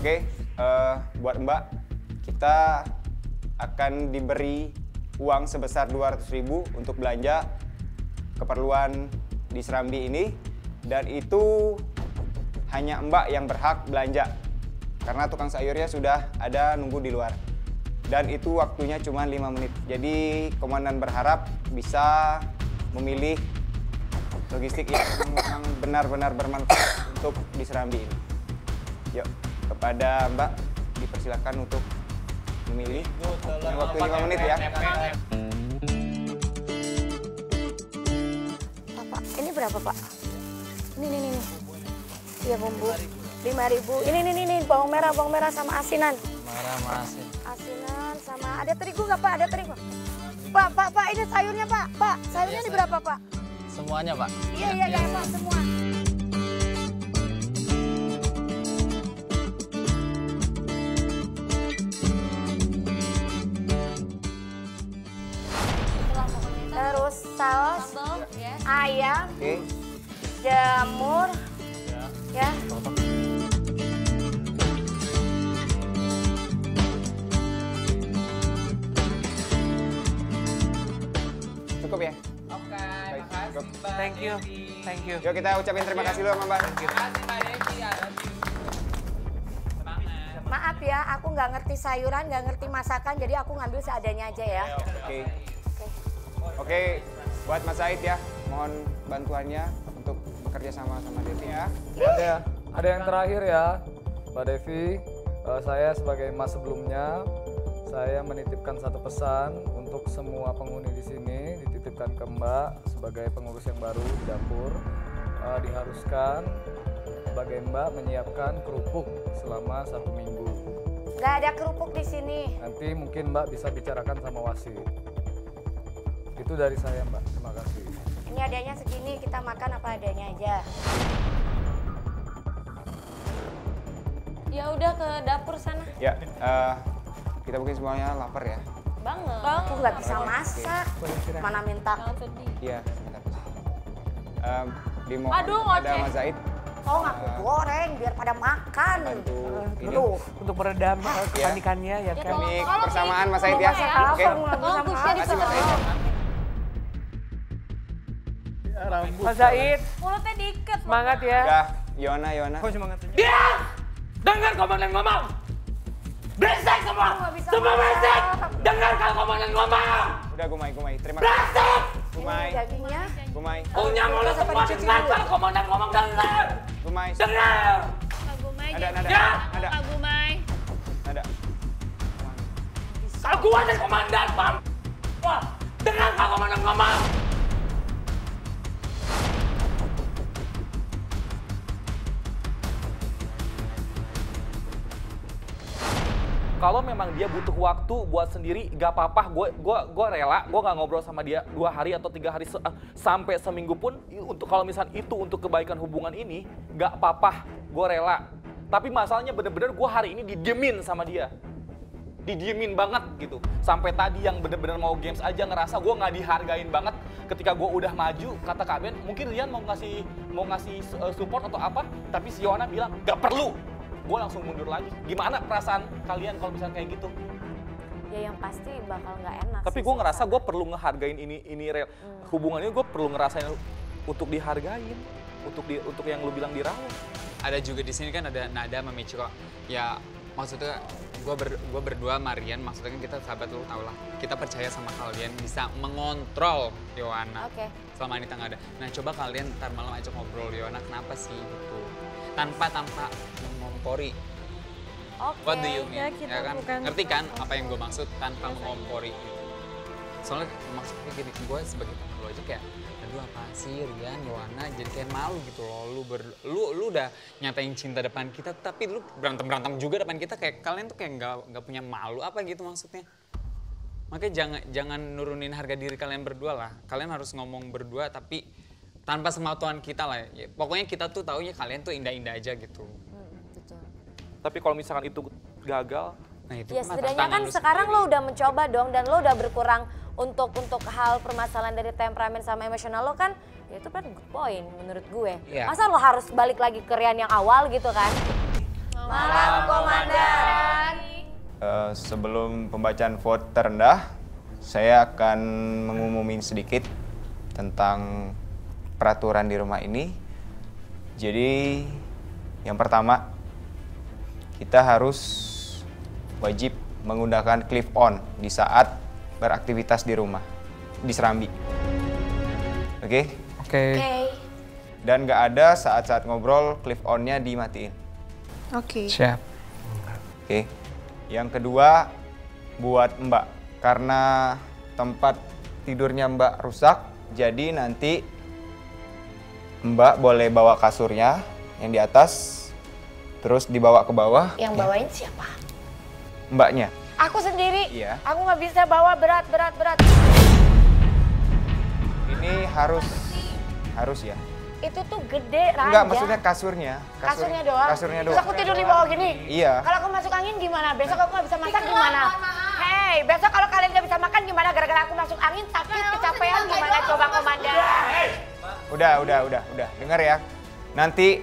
Oke, buat Mbak, kita akan diberi uang sebesar 200.000 untuk belanja keperluan di Serambi ini, dan itu hanya Mbak yang berhak belanja karena tukang sayurnya sudah ada nunggu di luar, dan itu waktunya cuma 5 menit. Jadi komandan berharap bisa memilih logistik yang benar-benar bermanfaat untuk di Serambi ini. Yuk, kepada Mbak dipersilakan untuk memilih waktu 5 menit ya. Pak, ini berapa Pak? Ini. Iya bumbu. 5.000. Ini bawang merah sama asinan. Merah sama asin. Asinan sama ada terigu nggak Pak? Ada terigu. Pak, ini sayurnya Pak. Pak, sayurnya ini berapa Pak? Semuanya Pak. Iya Pak, semua. Terus saus, ayam, jamur, ya. Cukup ya? Oke, Baik, makasih cukup. Mbak Thank you. Devi. Thank you. Yuk kita ucapin terima kasih dulu sama Mbak. Makasih Mbak Devi, I love you. Semangat. Maaf ya, aku nggak ngerti sayuran, nggak ngerti masakan, jadi aku ngambil seadanya aja ya. Oke, buat Mas Said ya, mohon bantuannya untuk bekerja sama Devi ya. Ada yang terakhir ya, Mbak Devi. Saya sebagai Mas sebelumnya, saya menitipkan satu pesan untuk semua penghuni di sini, dititipkan ke Mbak sebagai pengurus yang baru di dapur. Diharuskan sebagai Mbak menyiapkan kerupuk selama 1 minggu. Nggak ada kerupuk di sini. Nanti mungkin Mbak bisa bicarakan sama wasit. Itu dari saya Mbak, terima kasih. Ini adanya segini, kita makan apa adanya aja. Ya udah ke dapur sana. Ya, kita mungkin semuanya lapar ya. Banget. Aku nggak bisa masak. Mana minta. Jangan sedih. Iya, sebentar. Dimohon Aduh, ada ngoceh. Mas Zaid Oh, aku goreng biar pada makan. bantu ini. Tuh. Untuk meredam kepanikannya ya kan. Ini kebersamaan Mas Zaid ya. Oke. Tolong kusnya di Makasih Mas Zaid. Mas Zaid, mulutnya diikat. semangat ya. Udah, Yona. Diam! Dengar komandan ngomong! Berisik semua! Semua berisik! Dengarkan komandan ngomong! Udah Gumai, terima kasih. Berisik! Gumai, Dagingnya. Gumai, Punya mulut semua dengarkan komandan ngomong dengar! Gumai. Dengar! Kak Gumai, Ada. Kak Gumai. Ada. Kalau gua jadi komandan, paham? Wah, dengarkan komandan ngomong! Kalau memang dia butuh waktu buat sendiri, gak apa-apa. Gue rela. Gue gak ngobrol sama dia 2 hari atau 3 hari sampai seminggu pun. Untuk kalau misalnya itu untuk kebaikan hubungan ini, gak apa-apa. Gue rela. Tapi masalahnya bener-bener gue hari ini didiemin sama dia. Didiemin banget gitu. Sampai tadi yang bener-bener mau games aja ngerasa gue gak dihargain banget. Ketika gue udah maju, kata Kak Ben, mungkin Rian mau ngasih support atau apa. Tapi si Yona bilang, gak perlu. Gue langsung mundur lagi. Gimana perasaan kalian kalau misalnya kayak gitu? Ya yang pasti bakal nggak enak. Tapi gue ngerasa gue perlu ngehargain ini hubungan ini, gue perlu ngerasain untuk dihargain, untuk yang lu bilang dirawat. Ada juga di sini kan ada nada memicu kok. Ya maksudnya gue berdua Marian, maksudnya kan kita sahabat, lu tau lah. Kita percaya sama kalian bisa mengontrol Yohana. Oke. Selama Anita nggak ada. Nah coba kalian ntar malam ajak ngobrol Yohana kenapa sih gitu. Tanpa mengompori. Oke. What do you mean? Ya, kita Ya kan? bukan- Ngerti kan apa yang gue maksud tanpa mengompori gitu. Soalnya maksudnya gini, gue sebagai teman lo aja kayak, aduh apa sih Rian, Yohana, jadi kayak malu gitu loh. Lu udah nyatain cinta depan kita, tapi lu berantem juga depan kita, kayak kalian tuh kayak nggak punya malu apa gitu maksudnya. Makanya jangan nurunin harga diri kalian berdua lah. Kalian harus ngomong berdua tapi tanpa semauan kita lah. Ya, pokoknya kita tuh taunya kalian tuh indah-indah aja gitu. Betul. Tapi kalau misalkan itu gagal, Nah itu Ya mah setidaknya tantangan kan lu sekarang sendiri. lo udah mencoba dong dan lo udah berkurang untuk hal permasalahan dari temperamen sama emosional lo kan, ya itu kan good point menurut gue. Iya. Masa lo harus balik lagi ke Rian yang awal gitu kan? Malam, Komandan. Sebelum pembacaan vote terendah, saya akan mengumumin sedikit tentang peraturan di rumah ini. Jadi, yang pertama, kita harus wajib menggunakan clip on di saat beraktivitas di rumah, di Serambi. Oke? Oke. Dan nggak ada saat-saat ngobrol clip on-nya dimatiin. Oke. Siap. Oke. Yang kedua, buat Mbak, karena tempat tidurnya Mbak rusak, jadi nanti Mbak boleh bawa kasurnya yang di atas, terus dibawa ke bawah. Yang bawain siapa? Mbaknya. Aku sendiri. Iya. Aku nggak bisa bawa berat. Ini harus ya. Itu tuh gede, Raja. Enggak, maksudnya kasurnya. Kasurnya doang? Kasurnya Terus doang. aku tidur di bawah gini? Iya. Kalau aku masuk angin gimana? Besok aku nggak bisa masak gimana? Hei, besok kalau kalian nggak bisa makan gimana? Gara-gara aku masuk angin, sakit, kecapean gimana? Coba Komandan. Udah. Dengar ya. Nanti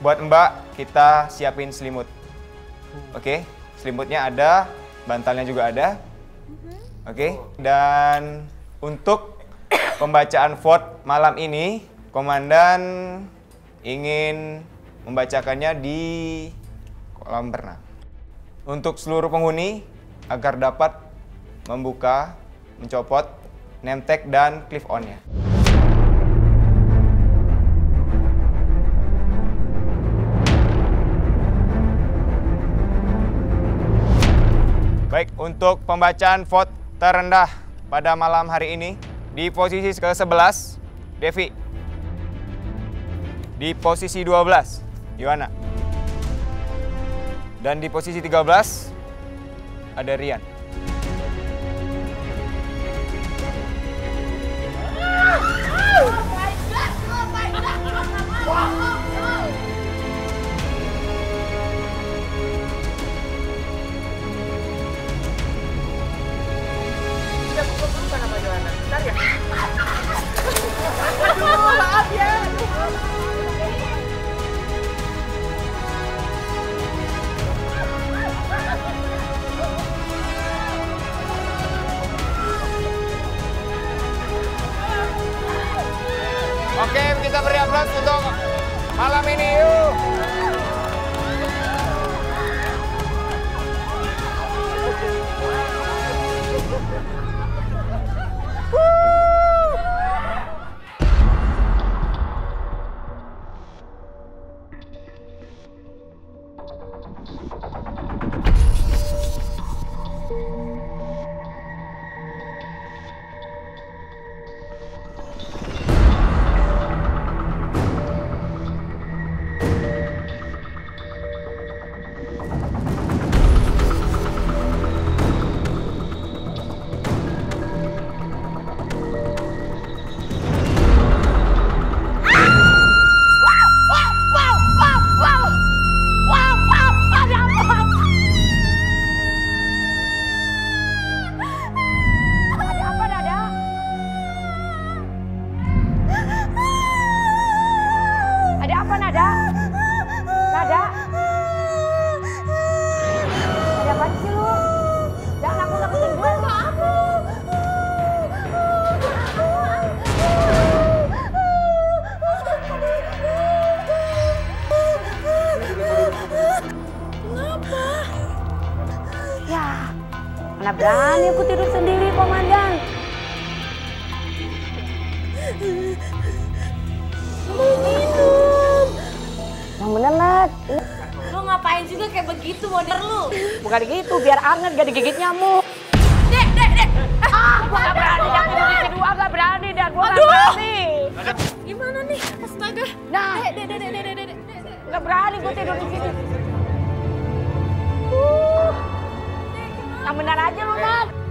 buat Mbak kita siapin selimut. Oke? Selimutnya ada, bantalnya juga ada. Oke? Dan untuk pembacaan vote malam ini, Komandan ingin membacakannya di kolam renang. Untuk seluruh penghuni agar dapat membuka, mencopot name tag dan clip on-nya. Baik, untuk pembacaan vote terendah pada malam hari ini, di posisi ke-11, Devi. Di posisi 12, Yohana. Dan di posisi 13, ada Rian. Oke, kita beri aplaus untuk malam ini, yuk. Mana berani aku tidur sendiri, Komandan. Mau minum. Yang bener, Nat. Lu ngapain juga kayak begitu model lu? Bukan gitu, biar anget gak digigit nyamuk. Dek. Gua gak berani, dan tidur di kedua gak berani, dan gua gak berani. Gimana nih? Astaga. Nah, Dek. gak berani gua tidur di sini. Yang benar aja lu, Nat.